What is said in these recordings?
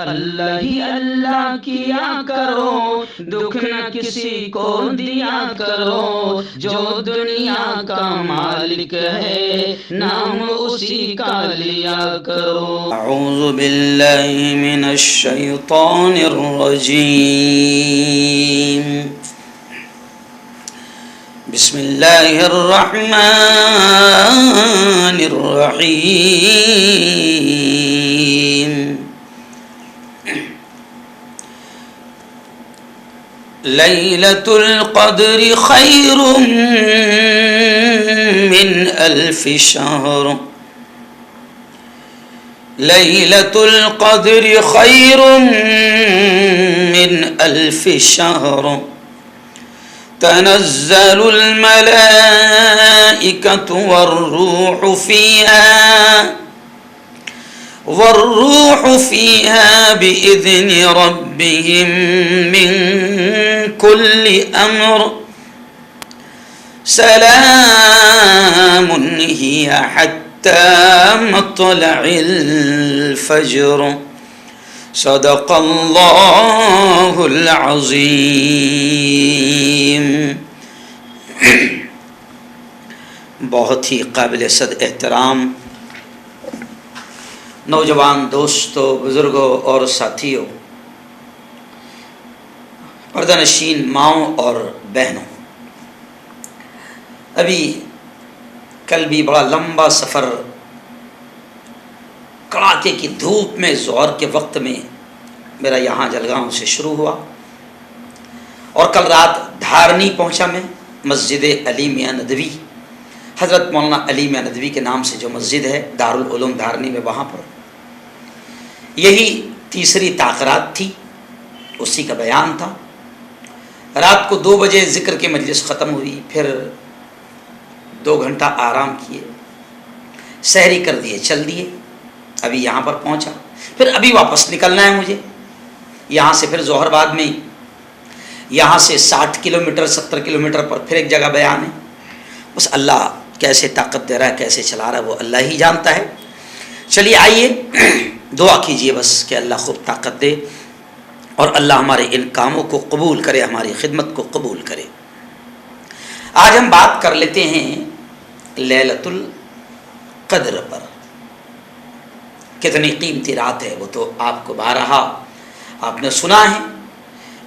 اللہ ہی اللہ کیا کرو، دکھ نہ کسی کو دیا کرو، جو دنیا کا مالک ہے نام اسی کا لیا کرو۔ اعوذ باللہ من الشیطان الرجیم، بسم اللہ الرحمن الرحیم۔ لیلۃ القدر خیر من الف شہر، لیلۃ القدر خیر من الف شہر، تنزل الملائکۃ والروح فيها بإذن ربهم من كل أمر، سلام هي حتى مطلع الفجر، صدق اللہ العظیم۔ بہت ہی قابل صد احترام نوجوان دوستوں، بزرگوں اور ساتھیوں، پردہ نشین ماؤں اور بہنوں، ابھی کل بھی بڑا لمبا سفر کڑاکے کی دھوپ میں ظہر کے وقت میں میرا یہاں جلگاؤں سے شروع ہوا، اور کل رات دھارنی پہنچا میں، مسجد علی میاں ندوی، حضرت مولانا علی میاں ندوی کے نام سے جو مسجد ہے دارالعلوم دھارنی میں، وہاں پر یہی تیسری تاخیرات تھی، اسی کا بیان تھا۔ رات کو 2 بجے ذکر کی مجلس ختم ہوئی، پھر 2 گھنٹہ آرام کیے، سحری کر دیے، چل دیے، ابھی یہاں پر پہنچا، پھر ابھی واپس نکلنا ہے مجھے یہاں سے، پھر ظہر بعد میں یہاں سے 60 کلومیٹر 70 کلومیٹر پر پھر ایک جگہ بیان ہے۔ بس اللہ کیسے طاقت دے رہا ہے، کیسے چلا رہا ہے، وہ اللہ ہی جانتا ہے۔ چلیے آئیے دعا کیجئے بس کہ اللہ خوب طاقت دے، اور اللہ ہمارے ان کاموں کو قبول کرے، ہماری خدمت کو قبول کرے۔ آج ہم بات کر لیتے ہیں لیلۃ القدر پر۔ کتنی قیمتی رات ہے وہ تو آپ کو بارہا آپ نے سنا ہے،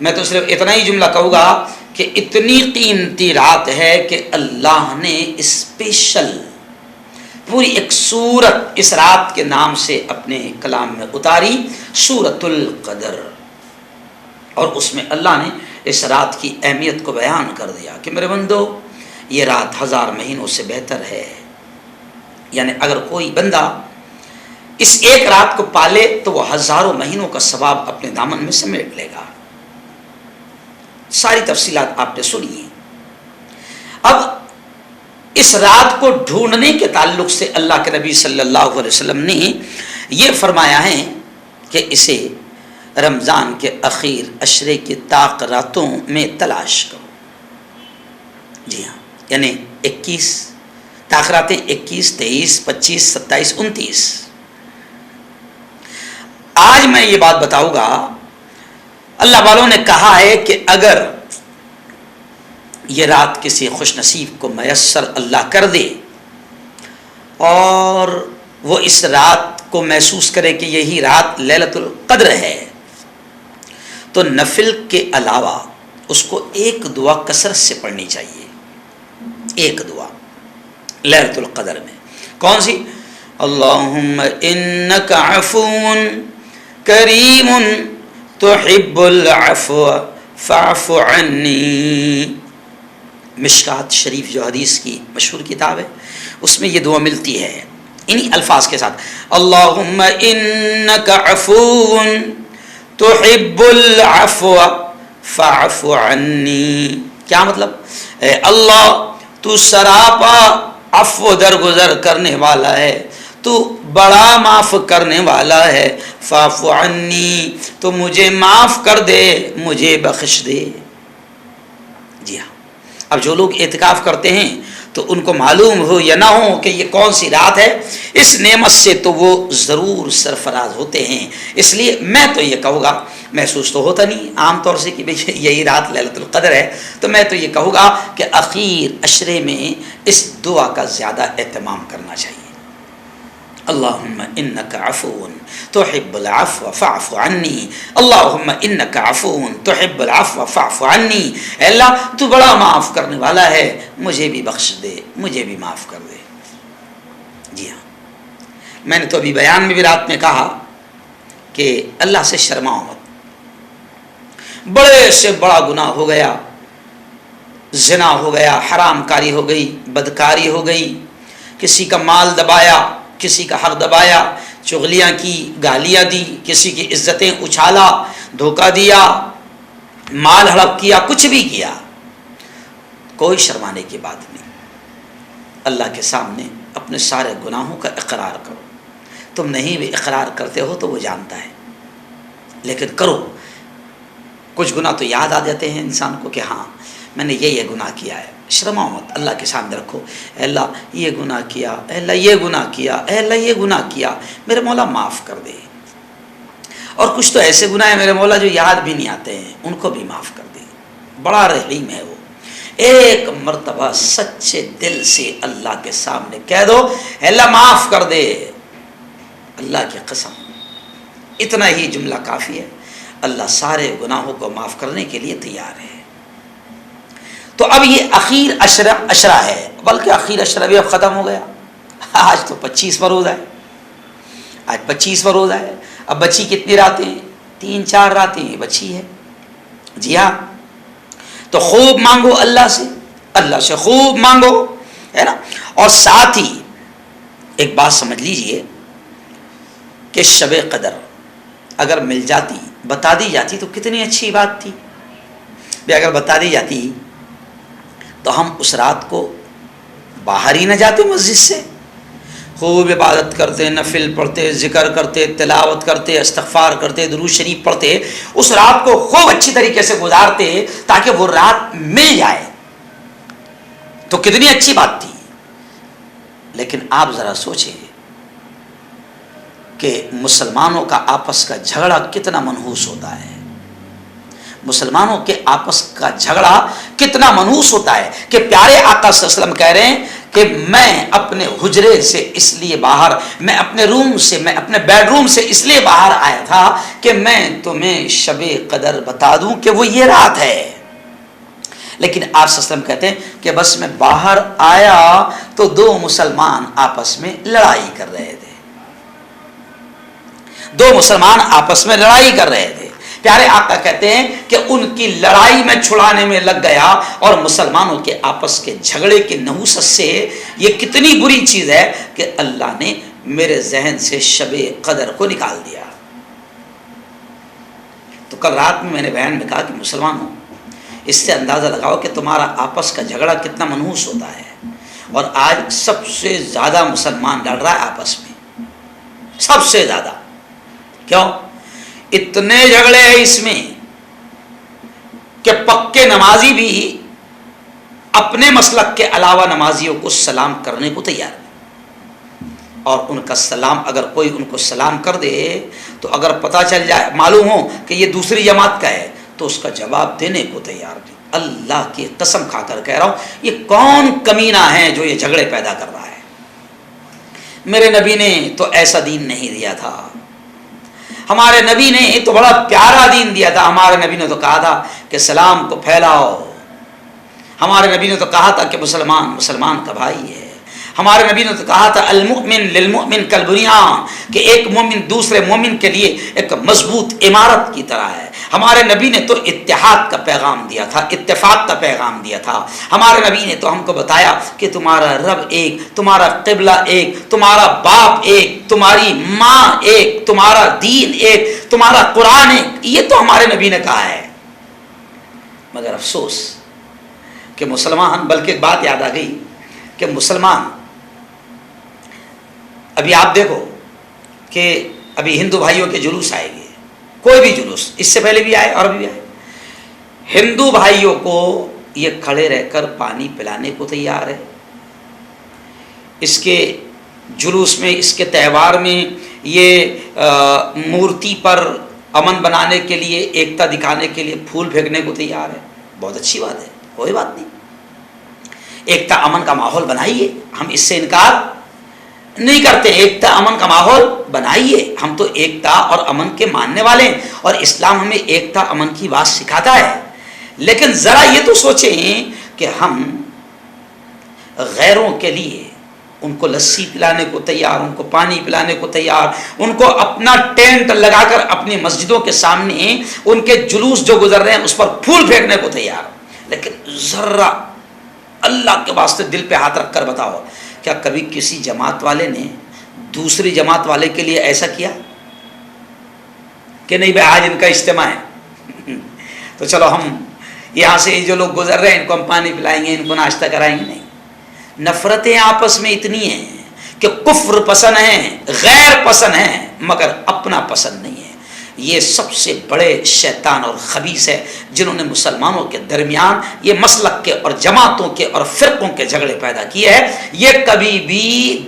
میں تو صرف اتنا ہی جملہ کہوں گا کہ اتنی قیمتی رات ہے کہ اللہ نے اسپیشل پوری ایک سورت اس رات کے نام سے اپنے کلام میں اتاری، سورۃ القدر، اور اس میں اللہ نے اس رات کی اہمیت کو بیان کر دیا کہ میرے بندو یہ رات 1000 مہینوں سے بہتر ہے، یعنی اگر کوئی بندہ اس ایک رات کو پالے تو وہ ہزاروں مہینوں کا ثواب اپنے دامن میں سمیٹ لے گا۔ ساری تفصیلات آپ نے سنی ہیں۔ اب اس رات کو ڈھونڈنے کے تعلق سے اللہ کے نبی صلی اللہ علیہ وسلم نے یہ فرمایا ہے کہ اسے رمضان کے اخیر عشرے کی طاق راتوں میں تلاش کرو۔ جی ہاں، یعنی 21 طاق راتیں، 21 23 25 27 29۔ آج میں یہ بات بتاؤں گا، اللہ والوں نے کہا ہے کہ اگر یہ رات کسی خوش نصیب کو میسر اللہ کر دے اور وہ اس رات کو محسوس کرے کہ یہی رات لیلۃ القدر ہے، تو نفل کے علاوہ اس کو ایک دعا کثرت سے پڑھنی چاہیے، ایک دعا لیلۃ القدر میں۔ کون سی؟ اللہم انک عفو کریم تحب العفو فاعف عنی۔ مشکات شریف جو حدیث کی مشہور کتاب ہے، اس میں یہ دعا ملتی ہے انہی الفاظ کے ساتھ، اللہم انک عفو تحب العفو فاعف عنی۔ کیا مطلب؟ اے اللہ تو سراپا عفو درگزر کرنے والا ہے، تو بڑا معاف کرنے والا ہے، فاعف عنی تو مجھے معاف کر دے، مجھے بخش دے۔ جی ہاں، اب جو لوگ اعتکاف کرتے ہیں تو ان کو معلوم ہو یا نہ ہو کہ یہ کون سی رات ہے، اس نعمت سے تو وہ ضرور سرفراز ہوتے ہیں۔ اس لیے میں تو یہ کہوں گا، محسوس تو ہوتا نہیں عام طور سے کہ یہی رات لیلۃ القدر ہے، تو میں تو یہ کہوں گا کہ اخیر عشرے میں اس دعا کا زیادہ اہتمام کرنا چاہیے۔ اللہم انک عفو تحب العفو فاعف عنی، اللہم انک عفو تحب العفو فاعف عنی، اے اللہ تو بڑا معاف کرنے والا ہے، مجھے بھی بخش دے، مجھے بھی معاف کر دے۔ جی ہاں، میں نے تو ابھی بیان میں بھی رات میں کہا کہ اللہ سے شرماؤ مت۔ بڑے سے بڑا گناہ ہو گیا، زنا ہو گیا، حرام کاری ہو گئی، بدکاری ہو گئی، کسی کا مال دبایا، کسی کا حق دبایا، چغلیاں کی، گالیاں دی، کسی کی عزتیں اچھالا، دھوکہ دیا، مال ہڑپ کیا، کچھ بھی کیا، کوئی شرمانے کی بات نہیں۔ اللہ کے سامنے اپنے سارے گناہوں کا اقرار کرو۔ تم نہیں بھی اقرار کرتے ہو تو وہ جانتا ہے، لیکن کرو۔ کچھ گناہ تو یاد آ جاتے ہیں انسان کو کہ ہاں میں نے یہ گناہ کیا ہے، شرماؤ مت، اللہ کے سامنے رکھو، اے اللہ یہ گناہ کیا، اے اللہ یہ گناہ کیا، اے اللہ یہ گناہ کیا، میرے مولا معاف کر دے۔ اور کچھ تو ایسے گناہ ہیں میرے مولا جو یاد بھی نہیں آتے ہیں، ان کو بھی معاف کر دے، بڑا رحیم ہے وہ۔ ایک مرتبہ سچے دل سے اللہ کے سامنے کہہ دو اے اللہ معاف کر دے، اللہ کی قسم اتنا ہی جملہ کافی ہے، اللہ سارے گناہوں کو معاف کرنے کے لیے تیار ہے۔ تو اب یہ اخیر عشرہ ہے، بلکہ اخیر عشرہ بھی اب ختم ہو گیا، آج تو 25واں روزہ ہے، آج 25واں روزہ ہے۔ اب بچی کتنی راتیں؟ 3-4 راتیں بچی ہے۔ جی ہاں، تو خوب مانگو اللہ سے خوب مانگو، ہے نا۔ اور ساتھ ہی ایک بات سمجھ لیجئے کہ شب قدر اگر مل جاتی، بتا دی جاتی تو کتنی اچھی بات تھی۔ بھی اگر بتا دی جاتی تو ہم اس رات کو باہر ہی نہ جاتے مسجد سے، خوب عبادت کرتے، نفل پڑھتے، ذکر کرتے، تلاوت کرتے، استغفار کرتے، درود شریف پڑھتے، اس رات کو خوب اچھی طریقے سے گزارتے تاکہ وہ رات مل جائے، تو کتنی اچھی بات تھی۔ لیکن آپ ذرا سوچیں کہ مسلمانوں کا آپس کا جھگڑا کتنا منحوس ہوتا ہے، مسلمانوں کے آپس کا جھگڑا کتنا منحوس ہوتا ہے کہ پیارے آقا صلی اللہ علیہ وسلم کہہ رہے ہیں کہ میں اپنے حجرے سے اس لیے باہر، میں اپنے روم سے، میں اپنے بیڈ روم سے اس لیے باہر آیا تھا کہ میں تمہیں شب قدر بتا دوں کہ وہ یہ رات ہے۔ لیکن آپ صلی اللہ علیہ وسلم کہتے ہیں کہ بس میں باہر آیا تو 2 مسلمان آپس میں لڑائی کر رہے تھے، 2 مسلمان آپس میں لڑائی کر رہے تھے۔ پیارے آقا کہتے ہیں کہ ان کی لڑائی میں چھڑانے میں لگ گیا، اور مسلمانوں کے آپس کے جھگڑے کی نحوست سے یہ کتنی بری چیز ہے کہ اللہ نے میرے ذہن سے شب قدر کو نکال دیا۔ تو کل رات میں نے بیان میں کہا کہ مسلمانوں اس سے اندازہ لگاؤ کہ تمہارا آپس کا جھگڑا کتنا منحوس ہوتا ہے، اور آج سب سے زیادہ مسلمان لڑ رہا ہے آپس میں، سب سے زیادہ۔ کیوں؟ اتنے جھگڑے ہیں اس میں کہ پکے نمازی بھی اپنے مسلک کے علاوہ نمازیوں کو سلام کرنے کو تیار ہے، اور ان کا سلام اگر کوئی ان کو سلام کر دے تو اگر پتہ چل جائے، معلوم ہو کہ یہ دوسری جماعت کا ہے، تو اس کا جواب دینے کو تیار نہیں۔ اللہ کی قسم کھا کر کہہ رہا ہوں، یہ کون کمینہ ہے جو یہ جھگڑے پیدا کر رہا ہے؟ میرے نبی نے تو ایسا دین نہیں دیا تھا، ہمارے نبی نے تو بڑا پیارا دین دیا تھا۔ ہمارے نبی نے تو کہا تھا کہ سلام کو پھیلاؤ، ہمارے نبی نے تو کہا تھا کہ مسلمان مسلمان کا بھائی ہے، ہمارے نبی نے تو کہا تھا المؤمن للمؤمن کالبنیان، کہ ایک مومن دوسرے مومن کے لیے ایک مضبوط عمارت کی طرح ہے۔ ہمارے نبی نے تو اتحاد کا پیغام دیا تھا، اتفاق کا پیغام دیا تھا۔ ہمارے نبی نے تو ہم کو بتایا کہ تمہارا رب ایک، تمہارا قبلہ ایک، تمہارا باپ ایک، تمہاری ماں ایک، تمہارا دین ایک، تمہارا قرآن ایک، یہ تو ہمارے نبی نے کہا ہے۔ مگر افسوس کہ مسلمان، بلکہ ایک بات یاد آ گئی کہ مسلمان، ابھی آپ دیکھو کہ ابھی ہندو بھائیوں کے جلوس آئے گے، کوئی بھی جلوس، اس سے پہلے بھی آئے اور ابھی بھی آئے، ہندو بھائیوں کو یہ کھڑے رہ کر پانی پلانے کو تیار ہے، اس کے جلوس میں، اس کے تہوار میں یہ مورتی پر امن بنانے کے لیے، ایکتا دکھانے کے لیے پھول پھینکنے کو تیار ہے، بہت اچھی بات ہے، کوئی بات نہیں، ایکتا امن کا ماحول بنائیے، ہم اس سے انکار نہیں کرتے، ایکتا امن کا ماحول بنائیے، ہم تو ایکتا اور امن کے ماننے والے ہیں، اور اسلام ہمیں ایکتا امن کی بات سکھاتا ہے۔ لیکن ذرا یہ تو سوچیں کہ ہم غیروں کے لیے ان کو لسی پلانے کو تیار، ان کو پانی پلانے کو تیار، ان کو اپنا ٹینٹ لگا کر اپنی مسجدوں کے سامنے ان کے جلوس جو گزر رہے ہیں اس پر پھول پھینکنے کو تیار، لیکن ذرا اللہ کے واسطے دل پہ ہاتھ رکھ کر بتاؤ، کیا کبھی کسی جماعت والے نے دوسری جماعت والے کے لیے ایسا کیا کہ نہیں بھائی آج ان کا اجتماع ہے تو چلو ہم یہاں سے جو لوگ گزر رہے ہیں ان کو ہم پانی پلائیں گے، ان کو ناشتہ کرائیں گے؟ نہیں، نفرتیں آپس میں اتنی ہیں کہ کفر پسند ہیں، غیر پسند ہیں، مگر اپنا پسند نہیں ہے۔ یہ سب سے بڑے شیطان اور خبیث ہے جنہوں نے مسلمانوں کے درمیان یہ مسلک کے اور جماعتوں کے اور فرقوں کے جھگڑے پیدا کیے ہیں۔ یہ کبھی بھی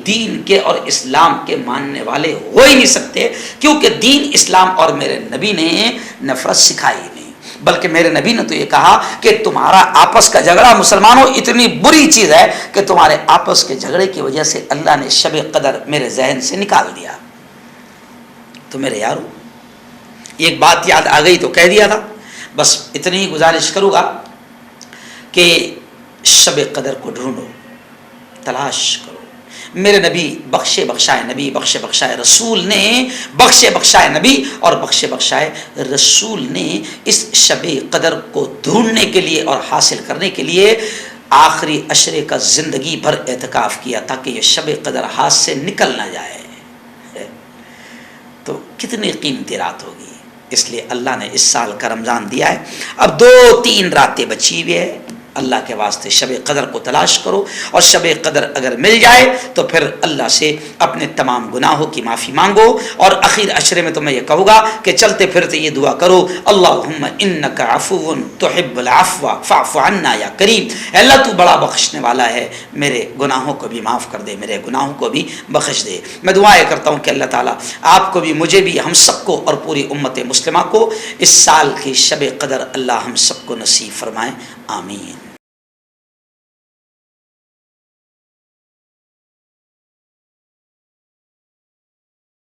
دین کے اور اسلام کے ماننے والے ہو ہی نہیں سکتے، کیونکہ دین، اسلام اور میرے نبی نے نفرت سکھائی نہیں، بلکہ میرے نبی نے تو یہ کہا کہ تمہارا آپس کا جھگڑا مسلمانوں اتنی بری چیز ہے کہ تمہارے آپس کے جھگڑے کی وجہ سے اللہ نے شب قدر میرے ذہن سے نکال دیا۔ تو میرے یارو ایک بات یاد آ گئی تو کہہ دیا تھا، بس اتنی ہی گزارش کروں گا کہ شب قدر کو ڈھونڈو، تلاش کرو۔ میرے نبی بخشے بخشائے نبی، بخشے بخشائے رسول نے، بخشے بخشائے نبی اور بخشے بخشائے رسول نے اس شب قدر کو ڈھونڈنے کے لیے اور حاصل کرنے کے لیے آخری عشرے کا زندگی بھر اعتکاف کیا تاکہ یہ شب قدر ہاتھ سے نکل نہ جائے۔ تو کتنی قیمتی رات ہوگی، اس لیے اللہ نے اس سال کا رمضان دیا ہے، اب 2-3 راتیں بچی ہوئی ہے، اللہ کے واسطے شب قدر کو تلاش کرو، اور شب قدر اگر مل جائے تو پھر اللہ سے اپنے تمام گناہوں کی معافی مانگو، اور اخیر عشرے میں تو میں یہ کہوں گا کہ چلتے پھرتے یہ دعا کرو، اللہم انک عفو تحب العفو فاعف عنا یا کریم، اے اللہ تو بڑا بخشنے والا ہے، میرے گناہوں کو بھی معاف کر دے، میرے گناہوں کو بھی بخش دے۔ میں دعائیں کرتا ہوں کہ اللہ تعالیٰ آپ کو بھی، مجھے بھی، ہم سب کو اور پوری امت مسلمہ کو اس سال کی شب قدر اللہ ہم سب کو نصیب فرمائے، آمین۔